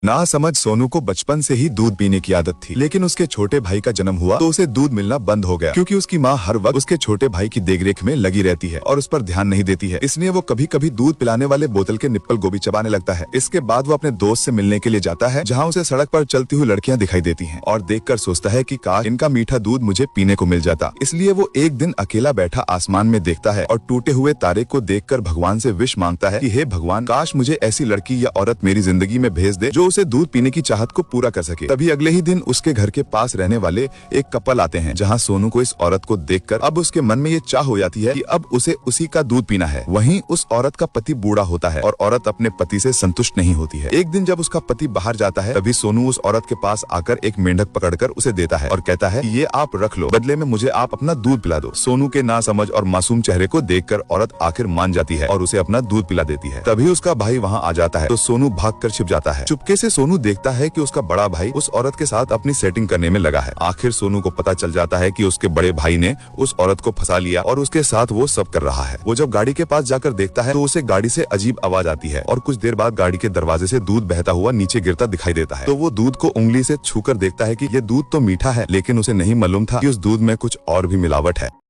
ना समझ सोनू को बचपन से ही दूध पीने की आदत थी, लेकिन उसके छोटे भाई का जन्म हुआ तो उसे दूध मिलना बंद हो गया, क्योंकि उसकी माँ हर वक्त उसके छोटे भाई की देखरेख में लगी रहती है और उस पर ध्यान नहीं देती है। इसलिए वो कभी कभी दूध पिलाने वाले बोतल के निप्पल गोभी चबाने लगता है। इसके बाद वो अपने दोस्त से मिलने के लिए जाता है, जहाँ उसे सड़क पर चलती हुई लड़कियाँ दिखाई देती है और देखकर सोचता है कि काश इनका मीठा दूध मुझे पीने को मिल जाता। इसलिए वो एक दिन अकेला बैठा आसमान में देखता है और टूटे हुए तारे को देखकर भगवान से विश मांगता है कि हे भगवान, काश मुझे ऐसी लड़की या औरत मेरी जिंदगी में भेज दे जो उसे दूध पीने की चाहत को पूरा कर सके। तभी अगले ही दिन उसके घर के पास रहने वाले एक कपल आते हैं, जहाँ सोनू को इस औरत को देखकर अब उसके मन में ये चाह हो जाती है कि अब उसे उसी का दूध पीना है। वहीं उस औरत का पति बूढ़ा होता है और औरत अपने पति से संतुष्ट नहीं होती है। एक दिन जब उसका पति बाहर जाता है, तभी सोनू उस औरत के पास आकर एक मेंढक पकड़कर उसे देता है और कहता है, ये आप रख लो, बदले में मुझे आप अपना दूध पिला दो। सोनू के नासमझ और मासूम चेहरे को देखकर औरत आखिर मान जाती है और उसे अपना दूध पिला देती है। तभी उसका भाई वहाँ आ जाता है तो सोनू भागकर छिप जाता है। चुपके से सोनू देखता है कि उसका बड़ा भाई उस औरत के साथ अपनी सेटिंग करने में लगा है। आखिर सोनू को पता चल जाता है कि उसके बड़े भाई ने उस औरत को फंसा लिया और उसके साथ वो सब कर रहा है। वो जब गाड़ी के पास जाकर देखता है तो उसे गाड़ी से अजीब आवाज आती है और कुछ देर बाद गाड़ी के दरवाजे से दूध बहता हुआ नीचे गिरता दिखाई देता है। तो वो दूध को उंगली से छूकर देखता है कि ये दूध तो मीठा है, लेकिन उसे नहीं मालूम था कि उस दूध में कुछ और भी मिलावट है।